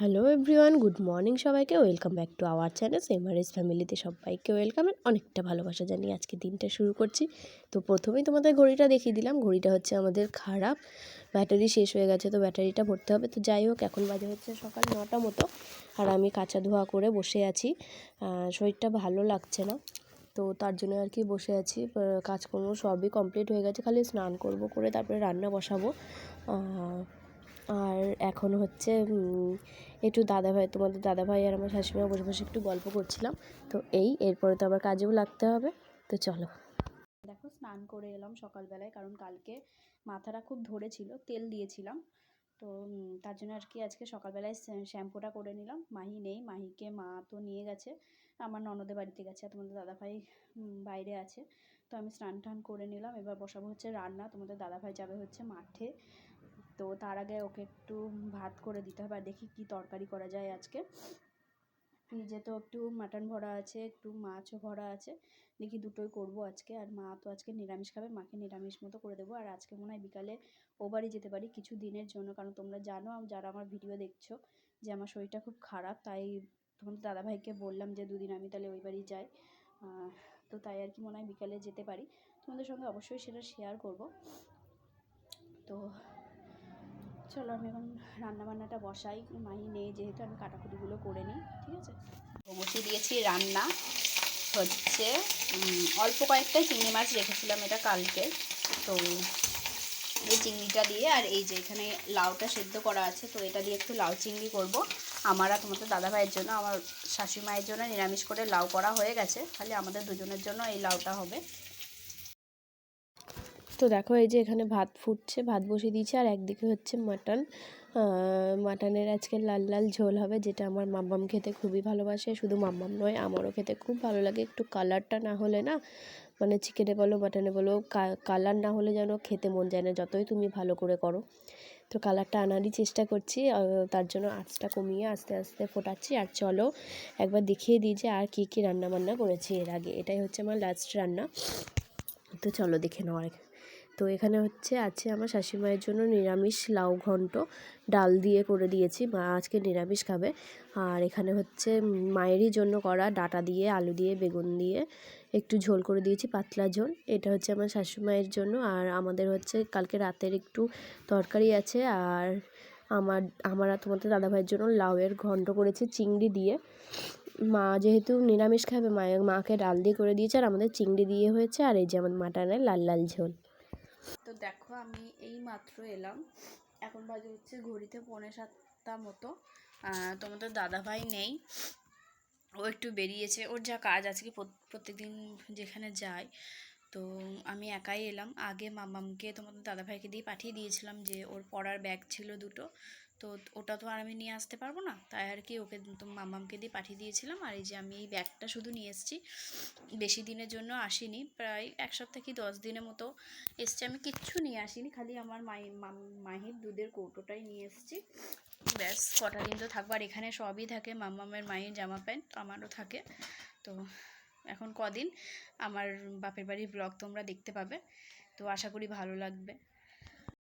Hello everyone, good morning সবাইকে। Welcome back to our channel Mrs ফ্যামিলিতে সবাইকে welcome. অনেকটা ভালোবাসা জানিয়ে আজকে দিনটা শুরু করছি। তো প্রথমেই তোমাদের ঘড়িটা দেখিয়ে দিলাম। ঘড়িটা হচ্ছে আমাদের খারাপ, ব্যাটারি শেষ হয়ে গেছে, তো ব্যাটারিটা ভরতে হবে। তো যাই হোক, এখন বাজে হচ্ছে সকাল 9টা মতো, আর আমি কাঁচা ধোয়া করে বসে আছি। শরীরটা ভালো লাগছে না, তো তার জন্য আর কি বসে আছি। কাজকর্ম সবই কমপ্লিট হয়ে গেছে, খালি স্নান করব, করে তারপরে রান্না বসাবো। আর এখন হচ্ছে একটু তোমাদের দাদাভাই আর আমার শাশুড়িমা বসে বসে একটু গল্প করছিলাম। তো এরপরে তো আবার কাজেও লাগতে হবে। তো চলো, দেখো স্নান করে এলাম সকালবেলায়, কারণ কালকে মাথাটা খুব ধরেছিল, তেল দিয়েছিলাম। তো তার জন্য আর কি আজকে সকালবেলায় শ্যাম্পুটা করে নিলাম। মাহি নেই, মাহিকে মা তো নিয়ে গেছে, আমার ননদের বাড়িতে গেছে, আর তোমাদের দাদাভাই বাইরে আছে। তো আমি স্নান টান করে নিলাম। এবার বসাবো হচ্ছে রান্না। তোমাদের দাদাভাই যাবে হচ্ছে মাঠে, তো তার আগে ওকে একটু ভাত করে দিতে হবে। আর দেখি কি তরকারি করা যায় আজকে। ফ্রিজে তো একটু মাটন ভরা আছে, একটু মাছও ভরা আছে, দেখি দুটোই করব আজকে। আর মা তো আজকে নিরামিষ খাবে, মাকে নিরামিষ মতো করে দেবো। আর আজকে মনে হয় বিকালে ও বাড়ি যেতে পারি কিছু দিনের জন্য, কারণ তোমরা জানো, যারা আমার ভিডিও দেখছো, যে আমার শরীরটা খুব খারাপ। তাই তোমাদের দাদাভাইকে বললাম যে দুদিন আমি তাহলে ওই বাড়ি যাই। তো তাই আর কি মনে হয় বিকালে যেতে পারি। তোমাদের সঙ্গে অবশ্যই সেটা শেয়ার করব। তো চলো আমি এখন রান্নাবান্নাটা বসাই। মাহি নেই যেহেতু, আমি কাটাকুটিগুলো করে নিই, ঠিক আছে। বসিয়ে দিয়েছি রান্না। হচ্ছে অল্প কয়েকটা চিংড়ি মাছ রেখেছিলাম, এটা কালকে। তো এই চিংড়িটা দিয়ে, আর এই যে এখানে লাউটা সেদ্ধ করা আছে, তো এটা দিয়ে একটু লাউ চিংড়ি করব আমার আর তোমাদের দাদাভাইয়ের জন্য। আমার শাশুড়ি মায়ের জন্য নিরামিষ করে লাউ করা হয়ে গেছে, খালি আমাদের দুজনের জন্য এই লাউটা হবে। তো দেখো, এই যে এখানে ভাত ফুটছে, ভাত বসিয়ে দিয়েছে, আর একদিকে হচ্ছে মাটন। মাটনের আজকে লাল লাল ঝোল হবে, যেটা আমার মাম্মাম খেতে খুবই ভালোবাসে। শুধু মাম্মাম নয়, আমারও খেতে খুব ভালো লাগে। একটু কালারটা না হলে না, মানে চিকেনে বলো মাটনে বলো, কালার না হলে যেন খেতে মন যায় না, যতই তুমি ভালো করে করো। তো কালারটা আনারই চেষ্টা করছি, তার জন্য আঁচটা কমিয়ে আস্তে আস্তে ফোটাচ্ছি। আর চলো একবার দেখিয়ে দিই যে আর কী কী রান্নাবান্না করেছি এর আগে। এটাই হচ্ছে আমার লাস্ট রান্না, তো চলো দেখে নেওয়া। তো এখানে আছে আমার শাশুড়িমায়ের জন্য নিরামিষ লাউ ঘন্ট, ডাল দিয়ে করে দিয়েছি, মা আজকে নিরামিষ খাবে। আর এখানে হচ্ছে মায়েরই জন্য করা ডাঁটা দিয়ে, আলু দিয়ে, বেগুন দিয়ে একটু ঝোল করে দিয়েছি, পাতলা ঝোল। এটা হচ্ছে আমার শাশুড়িমায়ের জন্য। আর আমাদের হচ্ছে কালকে রাতের একটু তরকারি আছে। আর আমার আর তোমাদের দাদাভাইয়ের জন্য লাউয়ের ঘন্ট করেছি চিংড়ি দিয়ে। মা যেহেতু নিরামিষ খাবে, মাকে ডাল দিয়ে করে দিয়েছে, আর আমাদের চিংড়ি দিয়ে হয়েছে। আর এই যে আমার মাটনের লাল লাল ঝোল। তো দেখো, আমি এই মাত্র এলাম, এখন বাজে হচ্ছে ঘড়িতে 6:45 মতো। তোমাদের দাদাভাই নেই, ও একটু বেরিয়েছে, ওর যা কাজ আজকে প্রত্যেকদিন যেখানে যায়। তো আমি একাই এলাম। আগে মামামকে তোমাদের দাদাভাইকে দিয়ে পাঠিয়ে দিয়েছিলাম, যে ওর পড়ার ব্যাগ ছিল দুটো, তো ওটা তো আর আমি নিয়ে আসতে পারবো না, তাই আর কি ওকে তো মামামকে দিয়ে পাঠিয়ে দিয়েছিলাম। আর এই যে আমি এই ব্যাগটা শুধু নিয়ে এসেছি, বেশি দিনের জন্য আসিনি, প্রায় 1 সপ্তাহ কি 10 দিনের মতো এসছে। আমি কিচ্ছু নিয়ে আসিনি, খালি আমার মাহির দুধের কৌটোটাই নিয়ে এসেছি, ব্যাস। কটা দিন তো থাকবো, আর এখানে সবই থাকে, মামামের মায়ের জামা প্যান্ট আমারও থাকে। তো এখন কদিন আমার বাপের বাড়ির ব্লগ তোমরা দেখতে পাবে, তো আশা করি ভালো লাগবে।